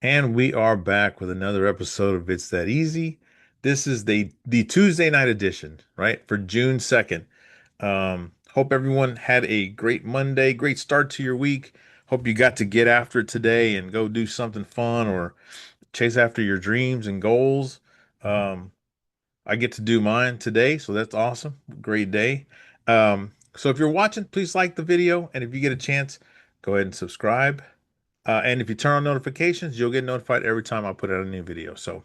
And we are back with another episode of It's That Easy. This is the Tuesday night edition, right? For June 2nd. Hope everyone had a great Monday, great start to your week. Hope you got to get after it today and go do something fun or chase after your dreams and goals. Um, I get to do mine today, so that's awesome. Great day. So if you're watching, please like the video, and if you get a chance, go ahead and subscribe. And if you turn on notifications, you'll get notified every time I put out a new video. So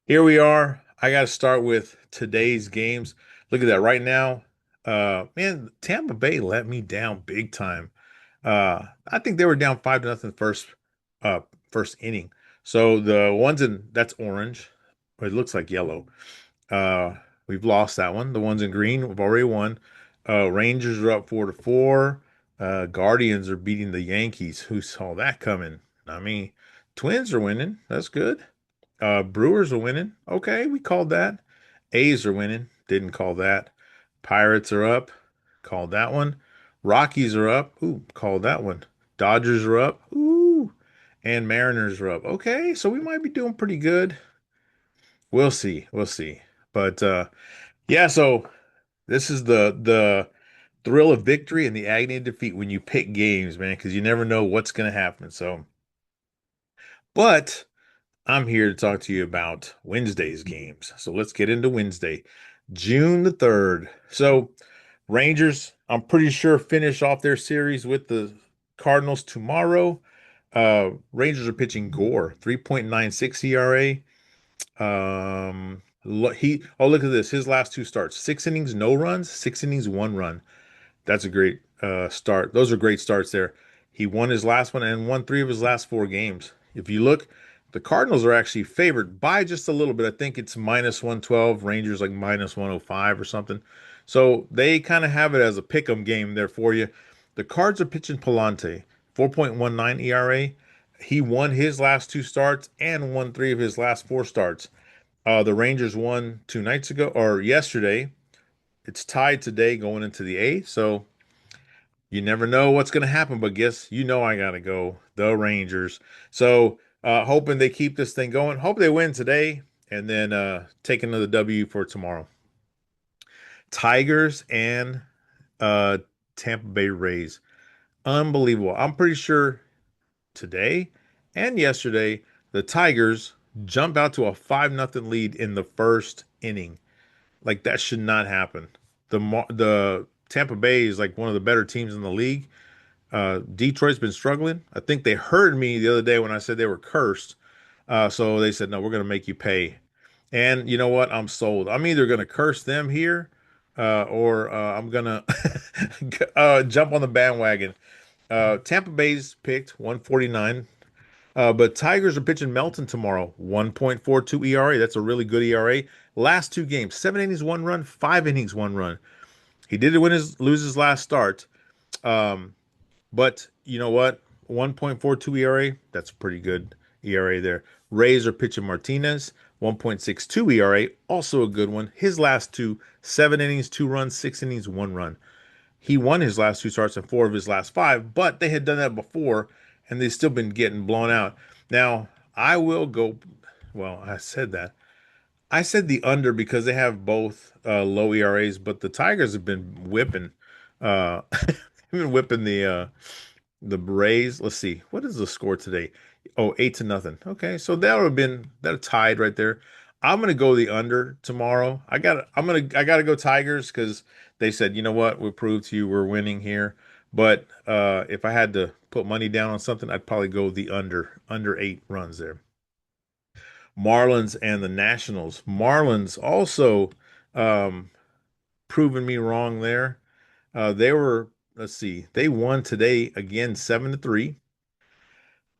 here we are. I got to start with today's games. Look at that right now. Man, Tampa Bay let me down big time. I think they were down 5-0 uh, first inning. So the ones in that's orange, or it looks like yellow. Uh, we've lost that one. The ones in green, we've already won. Rangers are up 4-4. Guardians are beating the Yankees. Who saw that coming? I mean, Twins are winning. That's good. Brewers are winning. Okay, we called that. A's are winning. Didn't call that. Pirates are up. Called that one. Rockies are up. Ooh, called that one. Dodgers are up. Ooh. And Mariners are up. Okay, so we might be doing pretty good. We'll see. We'll see. But yeah, so this is the thrill of victory and the agony of defeat when you pick games, man, because you never know what's going to happen. So, but I'm here to talk to you about Wednesday's games. So let's get into Wednesday, June the 3rd. So, Rangers, I'm pretty sure finish off their series with the Cardinals tomorrow. Rangers are pitching Gore, 3.96 ERA. Look at this. His last two starts, 6 innings, no runs, 6 innings, 1 run. That's a great start. Those are great starts there. He won his last one and won three of his last four games. If you look, the Cardinals are actually favored by just a little bit. I think it's minus 112, Rangers like minus 105 or something. So they kind of have it as a pick 'em game there for you. The Cards are pitching Palante, 4.19 ERA. He won his last two starts and won three of his last four starts. The Rangers won 2 nights ago or yesterday. It's tied today going into the eighth. So you never know what's going to happen, but guess I got to go the Rangers. So hoping they keep this thing going. Hope they win today and then take another W for tomorrow. Tigers and uh, Tampa Bay Rays. Unbelievable. I'm pretty sure today and yesterday the Tigers jump out to a 5-0 lead in the first inning. Like that should not happen. The Tampa Bay is like one of the better teams in the league. Detroit's been struggling. I think they heard me the other day when I said they were cursed. So they said, no, we're going to make you pay. And you know what? I'm sold. I'm either going to curse them here or I'm going to jump on the bandwagon. Tampa Bay's picked 149. But Tigers are pitching Melton tomorrow, 1.42 ERA. That's a really good ERA. Last two games, 7 innings, 1 run, 5 innings, 1 run. He did lose his last start. Um, but you know what? 1.42 ERA, that's a pretty good ERA there. Rays are pitching Martinez, 1.62 ERA, also a good one. His last two, 7 innings, 2 runs, 6 innings, 1 run. He won his last two starts and four of his last five, but they had done that before and they've still been getting blown out. Now, I will go, well, I said that. I said the under because they have both low ERAs, but the Tigers have been whipping, they've been whipping the Rays. Let's see. What is the score today? Oh, 8-0. Okay, so that would have been that tied right there. I'm gonna go the under tomorrow. I gotta go Tigers because they said, you know what, we'll prove to you we're winning here. But if I had to put money down on something, I'd probably go the under 8 runs there. Marlins and the Nationals. Marlins also um, proving me wrong there. They were, let's see, they won today again 7-3.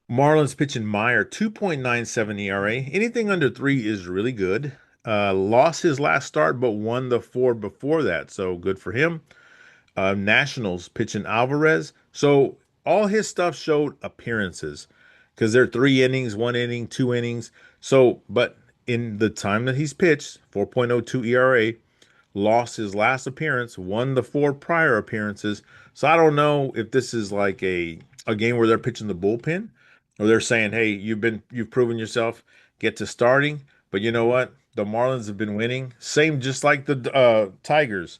Marlins pitching Meyer, 2.97 ERA. Anything under three is really good. Lost his last start, but won the four before that. So good for him. Nationals pitching Alvarez. So all his stuff showed appearances because they're 3 innings, 1 inning, 2 innings. So, but in the time that he's pitched, 4.02 ERA, lost his last appearance, won the four prior appearances. So I don't know if this is like a game where they're pitching the bullpen Or they're saying, "Hey, you've proven yourself. Get to starting." But you know what? The Marlins have been winning. Same, just like the Tigers.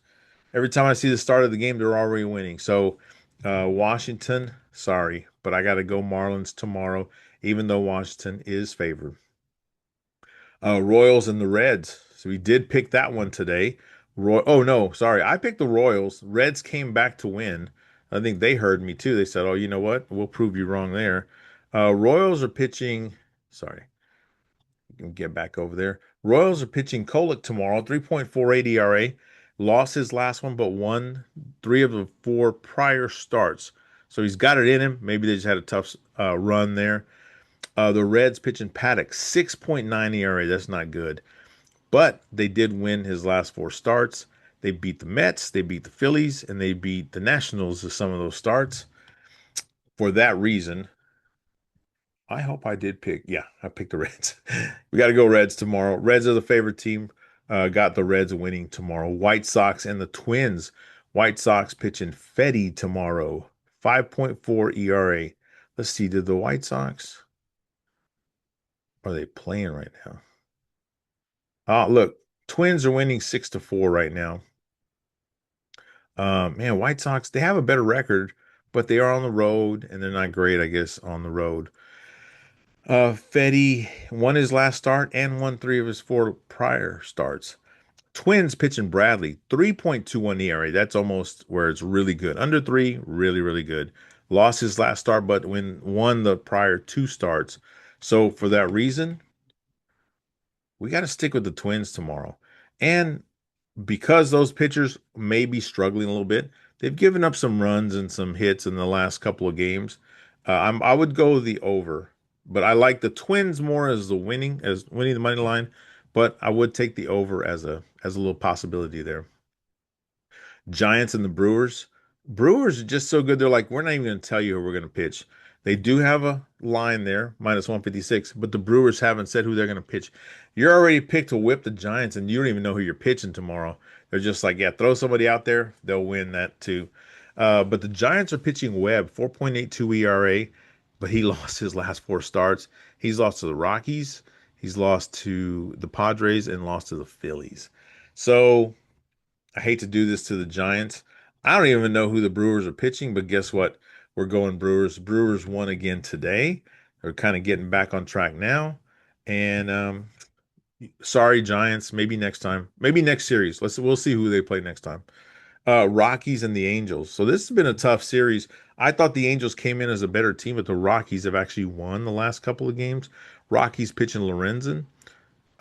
Every time I see the start of the game, they're already winning. So, Washington, sorry, but I got to go Marlins tomorrow, even though Washington is favored. Royals and the Reds. So we did pick that one today. Oh no, sorry, I picked the Royals. Reds came back to win. I think they heard me too. They said, "Oh, you know what? We'll prove you wrong there." Royals are pitching. Sorry, get back over there. Royals are pitching Kolek tomorrow. 3.48 ERA. Lost his last one, but won three of the four prior starts. So he's got it in him. Maybe they just had a tough run there. The Reds pitching Paddock, 6.9 ERA. That's not good. But they did win his last four starts. They beat the Mets, they beat the Phillies, and they beat the Nationals in some of those starts. For that reason, I hope I did pick. Yeah, I picked the Reds. We got to go Reds tomorrow. Reds are the favorite team. Got the Reds winning tomorrow. White Sox and the Twins. White Sox pitching Fetty tomorrow. 5.4 ERA. Let's see. Did the White Sox are they playing right now? Look, Twins are winning 6-4 right now. Man, White Sox, they have a better record, but they are on the road and they're not great, I guess, on the road. Fetty won his last start and won three of his four prior starts. Twins pitching Bradley, 3.21 ERA. That's almost where it's really good. Under three, really, really good. Lost his last start, but won the prior two starts. So for that reason, we got to stick with the Twins tomorrow. And because those pitchers may be struggling a little bit, they've given up some runs and some hits in the last couple of games. I would go the over, but I like the Twins more as winning the money line. But I would take the over as a little possibility there. Giants and the Brewers. Brewers are just so good. They're like, we're not even going to tell you who we're going to pitch. They do have a line there, minus 156, but the Brewers haven't said who they're going to pitch. You're already picked to whip the Giants, and you don't even know who you're pitching tomorrow. They're just like, yeah, throw somebody out there. They'll win that too. But the Giants are pitching Webb, 4.82 ERA, but he lost his last four starts. He's lost to the Rockies, he's lost to the Padres, and lost to the Phillies. So I hate to do this to the Giants. I don't even know who the Brewers are pitching, but guess what? We're going Brewers. Brewers won again today. They're kind of getting back on track now. And sorry, Giants. Maybe next time. Maybe next series. We'll see who they play next time. Rockies and the Angels. So this has been a tough series. I thought the Angels came in as a better team, but the Rockies have actually won the last couple of games. Rockies pitching Lorenzen.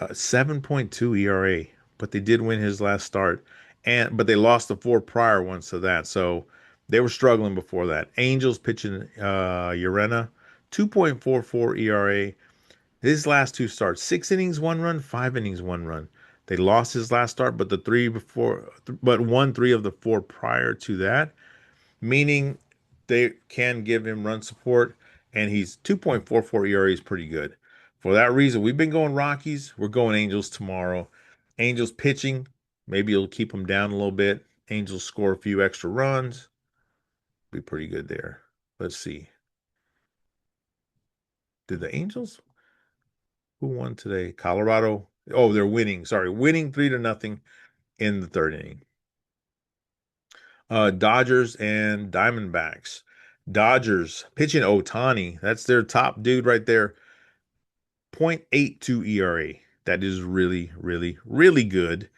7.2 ERA, but they did win his last start, and but they lost the four prior ones to that, so they were struggling before that. Angels pitching Urena, 2.44 ERA. His last two starts, 6 innings, 1 run, 5 innings, 1 run. They lost his last start, but the three before, but won three of the four prior to that, meaning they can give him run support, and he's 2.44 ERA is pretty good. For that reason, we've been going Rockies. We're going Angels tomorrow. Angels pitching, maybe it'll keep them down a little bit. Angels score a few extra runs. Be pretty good there. Let's see. Did the Angels? Who won today? Colorado. Oh, they're winning. Sorry, winning 3-0 in the third inning. Dodgers and Diamondbacks. Dodgers pitching Otani. That's their top dude right there. 0.82 ERA. That is really, really, really good.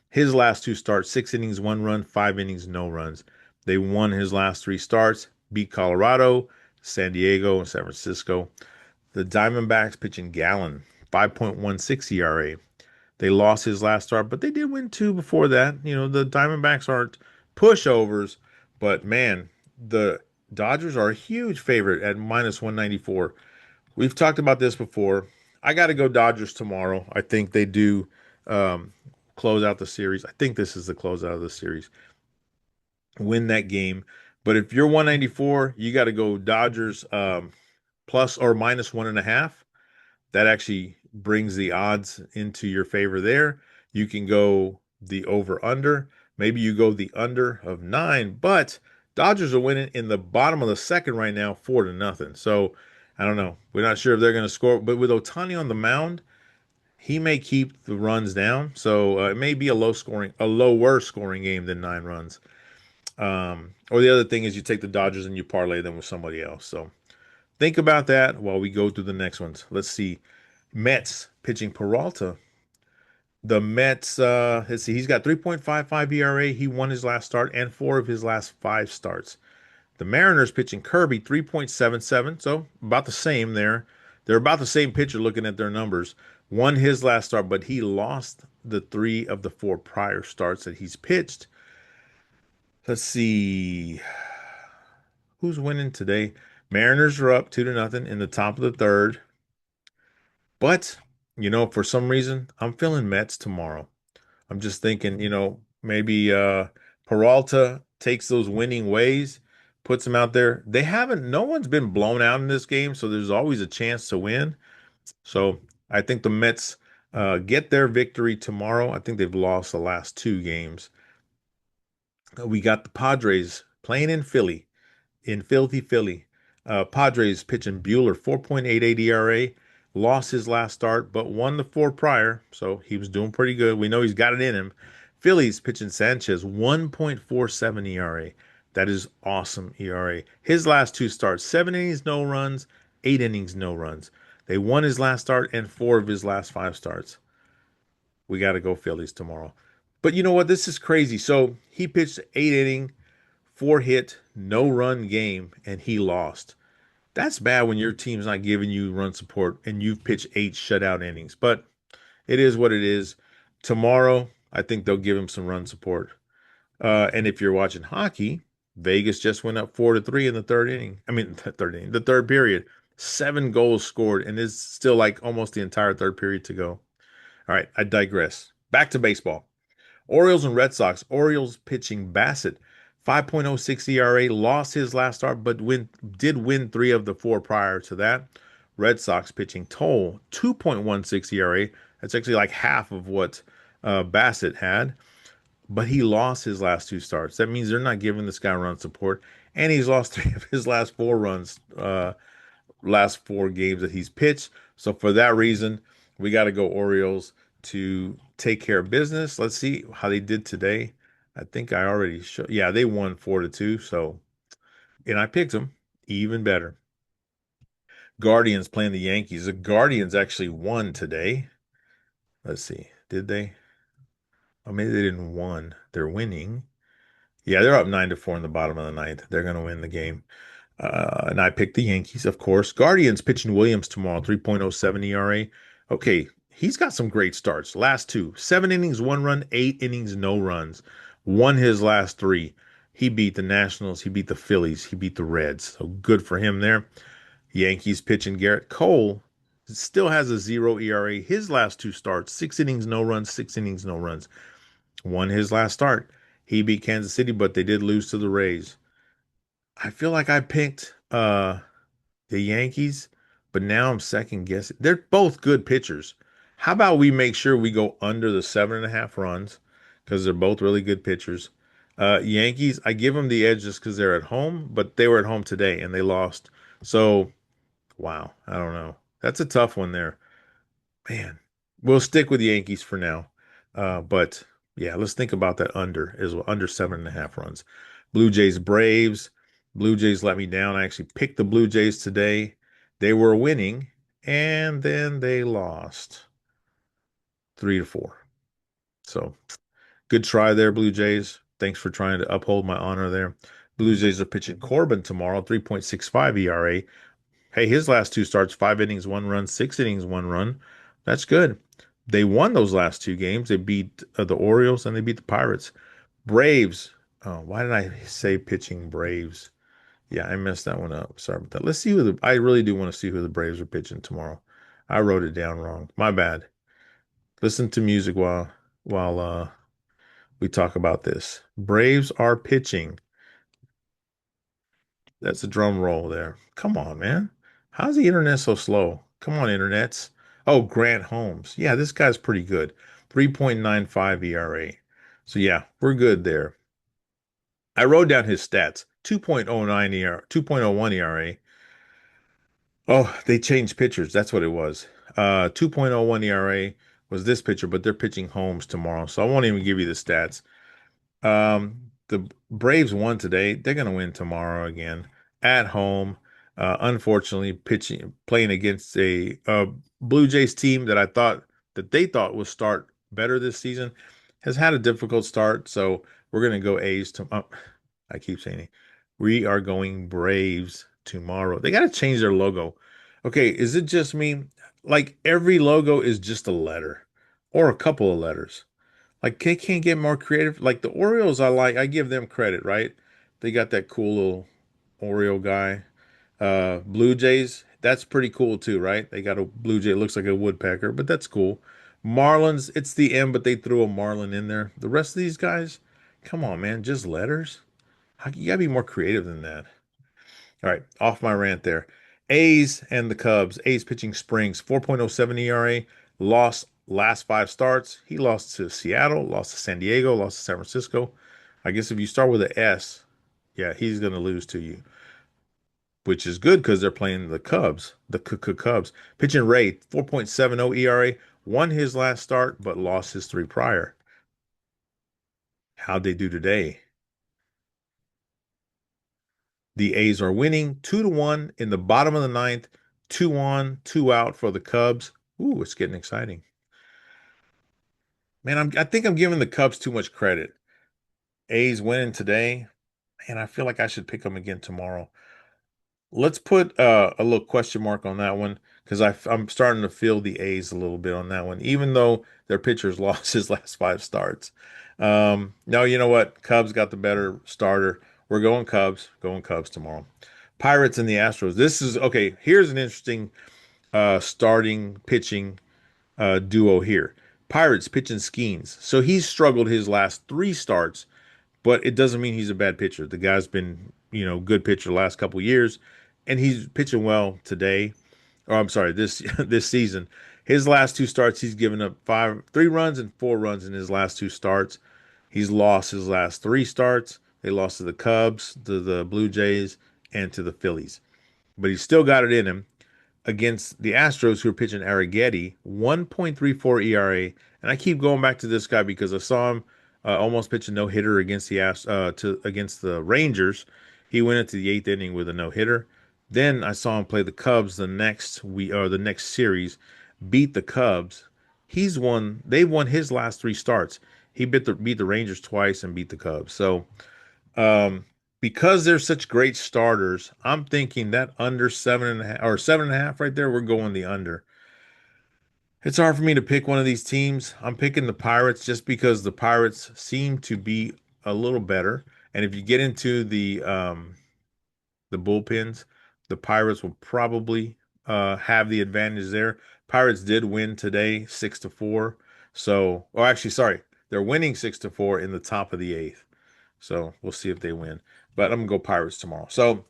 His last two starts, 6 innings, 1 run, 5 innings, no runs. They won his last three starts, beat Colorado, San Diego, and San Francisco. The Diamondbacks pitching Gallon, 5.16 ERA. They lost his last start, but they did win two before that. You know, the Diamondbacks aren't pushovers, but man, the Dodgers are a huge favorite at minus 194. We've talked about this before. I got to go Dodgers tomorrow. I think they do um, close out the series. I think this is the closeout of the series. Win that game. But if you're 194, you got to go Dodgers plus or minus 1.5. That actually brings the odds into your favor there. You can go the over under. Maybe you go the under of 9, but Dodgers are winning in the bottom of the second right now, 4-0. So I don't know. We're not sure if they're going to score, but with Otani on the mound, he may keep the runs down. So it may be a lower scoring game than 9 runs. Or the other thing is you take the Dodgers and you parlay them with somebody else. So think about that while we go through the next ones. Let's see. Mets pitching Peralta. The Mets, let's see, he's got 3.55 ERA. He won his last start and four of his last five starts. The Mariners pitching Kirby 3.77, so about the same there. They're about the same pitcher looking at their numbers. Won his last start, but he lost the three of the four prior starts that he's pitched. Let's see. Who's winning today? Mariners are up 2-0 in the top of the third. But, for some reason, I'm feeling Mets tomorrow. I'm just thinking, maybe Peralta takes those winning ways, puts them out there. No one's been blown out in this game, so there's always a chance to win. So I think the Mets get their victory tomorrow. I think they've lost the last two games. We got the Padres playing in Philly, in filthy Philly. Padres pitching Bueller, 4.88 ERA, lost his last start, but won the four prior, so he was doing pretty good. We know he's got it in him. Phillies pitching Sanchez, 1.47 ERA. That is awesome ERA. His last two starts, 7 innings, no runs, 8 innings, no runs. They won his last start and four of his last five starts. We got to go Phillies tomorrow. But you know what? This is crazy. So he pitched 8 inning, four hit, no run game, and he lost. That's bad when your team's not giving you run support and you've pitched 8 shutout innings. But it is what it is. Tomorrow, I think they'll give him some run support. And if you're watching hockey, Vegas just went up 4-3 in the third inning. I mean, the third inning, the third period. 7 goals scored, and it's still like almost the entire third period to go. All right, I digress. Back to baseball. Orioles and Red Sox. Orioles pitching Bassett, 5.06 ERA, lost his last start, but did win three of the four prior to that. Red Sox pitching Toll, 2.16 ERA. That's actually like half of what Bassett had, but he lost his last two starts. That means they're not giving this guy run support, and he's lost three of his last four runs, last four games that he's pitched. So for that reason, we got to go Orioles to take care of business. Let's see how they did today. I think I already showed. Yeah, they won 4-2. So, and I picked them even better. Guardians playing the Yankees. The Guardians actually won today. Let's see. Did they? Oh, maybe they didn't won. They're winning. Yeah, they're up 9-4 in the bottom of the ninth. They're going to win the game. And I picked the Yankees, of course. Guardians pitching Williams tomorrow, 3.07 ERA. Okay, he's got some great starts. Last two, 7 innings, 1 run, 8 innings, no runs. Won his last three. He beat the Nationals. He beat the Phillies. He beat the Reds. So good for him there. Yankees pitching Garrett Cole still has a 0 ERA. His last two starts, 6 innings, no runs, 6 innings, no runs. Won his last start. He beat Kansas City, but they did lose to the Rays. I feel like I picked the Yankees, but now I'm second guessing. They're both good pitchers. How about we make sure we go under the 7.5 runs because they're both really good pitchers. Yankees, I give them the edge just because they're at home, but they were at home today and they lost. So, wow, I don't know. That's a tough one there. Man, we'll stick with the Yankees for now. But yeah, let's think about that under as well. Under 7.5 runs. Blue Jays, Braves. Blue Jays let me down. I actually picked the Blue Jays today. They were winning, and then they lost 3-4. So good try there, Blue Jays. Thanks for trying to uphold my honor there. Blue Jays are pitching Corbin tomorrow, 3.65 ERA. Hey, his last two starts, 5 innings, 1 run, 6 innings, 1 run. That's good. They won those last two games. They beat the Orioles and they beat the Pirates. Braves. Oh, why did I say pitching Braves? Yeah, I messed that one up. Sorry about that. Let's see I really do want to see who the Braves are pitching tomorrow. I wrote it down wrong. My bad. Listen to music while we talk about this. Braves are pitching. That's a drum roll there. Come on, man. How's the internet so slow? Come on, internets. Oh, Grant Holmes. Yeah, this guy's pretty good. 3.95 ERA. So yeah, we're good there. I wrote down his stats. 2.09 ERA, 2.01 ERA. Oh, they changed pitchers. That's what it was. 2.01 ERA was this pitcher, but they're pitching Holmes tomorrow. So I won't even give you the stats. The Braves won today. They're going to win tomorrow again at home. Unfortunately, pitching playing against a Blue Jays team that I thought that they thought would start better this season has had a difficult start. So we're going to go A's to. I keep saying it. We are going Braves tomorrow. They got to change their logo. Okay, is it just me? Like every logo is just a letter or a couple of letters. Like they can't get more creative. Like the Orioles, I give them credit, right? They got that cool little Oriole guy. Blue Jays, that's pretty cool too, right? They got a Blue Jay, it looks like a woodpecker, but that's cool. Marlins, it's the M, but they threw a Marlin in there. The rest of these guys, come on, man, just letters. You gotta be more creative than that. All right, off my rant there. A's and the Cubs. A's pitching Springs, 4.07 ERA, lost last five starts. He lost to Seattle, lost to San Diego, lost to San Francisco. I guess if you start with an S, yeah, he's going to lose to you, which is good because they're playing the Cubs, the Cubs. Pitching Ray, 4.70 ERA, won his last start, but lost his three prior. How'd they do today? The A's are winning 2-1 in the bottom of the ninth, two on, two out for the Cubs. Ooh, it's getting exciting. Man, I think I'm giving the Cubs too much credit. A's winning today, and I feel like I should pick them again tomorrow. Let's put a little question mark on that one because I'm starting to feel the A's a little bit on that one, even though their pitcher's lost his last five starts. No, you know what? Cubs got the better starter. We're going Cubs tomorrow. Pirates and the Astros. This is okay. Here's an interesting starting pitching duo here. Pirates pitching Skeens. So he's struggled his last three starts, but it doesn't mean he's a bad pitcher. The guy's been, good pitcher the last couple years, and he's pitching well today. Or I'm sorry, this this season. His last two starts, he's given up 3 runs and 4 runs in his last two starts. He's lost his last three starts. They lost to the Cubs, to the Blue Jays, and to the Phillies. But he's still got it in him against the Astros, who are pitching Arrighetti, 1.34 ERA. And I keep going back to this guy because I saw him almost pitch a no hitter against against the Rangers. He went into the eighth inning with a no hitter. Then I saw him play the Cubs the next series, beat the Cubs. They've won his last three starts. He beat the Rangers twice and beat the Cubs. So um, because they're such great starters, I'm thinking that under 7.5 or 7.5 right there, we're going the under. It's hard for me to pick one of these teams. I'm picking the Pirates just because the Pirates seem to be a little better. And if you get into the bullpens, the Pirates will probably have the advantage there. Pirates did win today 6-4. So, oh, actually, sorry, they're winning 6-4 in the top of the eighth. So we'll see if they win. But I'm gonna go Pirates tomorrow. So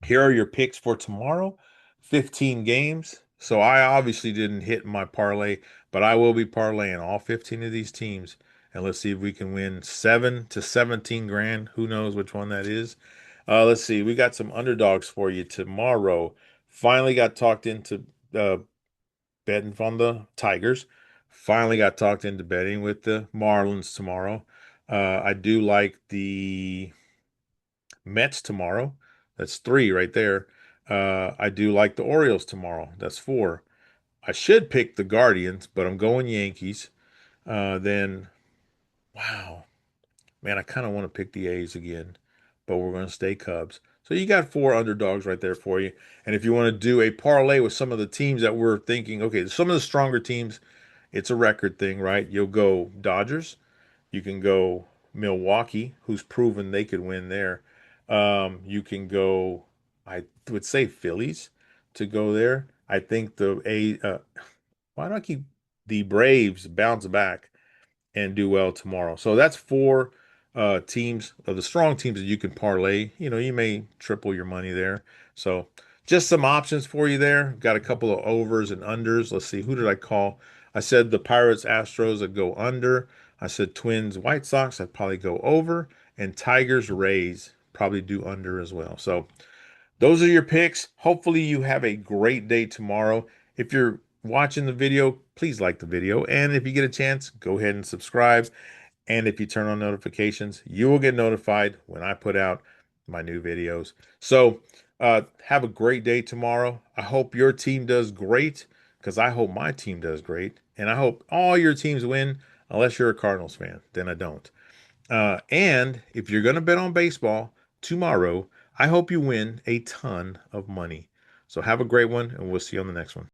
here are your picks for tomorrow. 15 games. So I obviously didn't hit my parlay, but I will be parlaying all 15 of these teams. And let's see if we can win 7 to 17 grand. Who knows which one that is? Let's see. We got some underdogs for you tomorrow. Finally got talked into betting on the Tigers. Finally got talked into betting with the Marlins tomorrow. I do like the Mets tomorrow. That's three right there. I do like the Orioles tomorrow. That's four. I should pick the Guardians, but I'm going Yankees. Then, wow, man, I kind of want to pick the A's again, but we're going to stay Cubs. So you got four underdogs right there for you. And if you want to do a parlay with some of the teams that we're thinking, okay, some of the stronger teams, it's a record thing, right? You'll go Dodgers. You can go Milwaukee, who's proven they could win there. You can go, I would say Phillies to go there. I think why don't I keep the Braves bounce back and do well tomorrow? So that's four teams of the strong teams that you can parlay. You may triple your money there. So just some options for you there. Got a couple of overs and unders. Let's see, who did I call? I said the Pirates, Astros would go under. I said Twins, White Sox, I'd probably go over. And Tigers, Rays, probably do under as well. So Those are your picks. Hopefully, you have a great day tomorrow. If you're watching the video, please like the video. And if you get a chance, go ahead and subscribe. And if you turn on notifications, you will get notified when I put out my new videos. So, have a great day tomorrow. I hope your team does great because I hope my team does great. And I hope all your teams win, unless you're a Cardinals fan. Then I don't. And if you're going to bet on baseball tomorrow, I hope you win a ton of money. So have a great one, and we'll see you on the next one.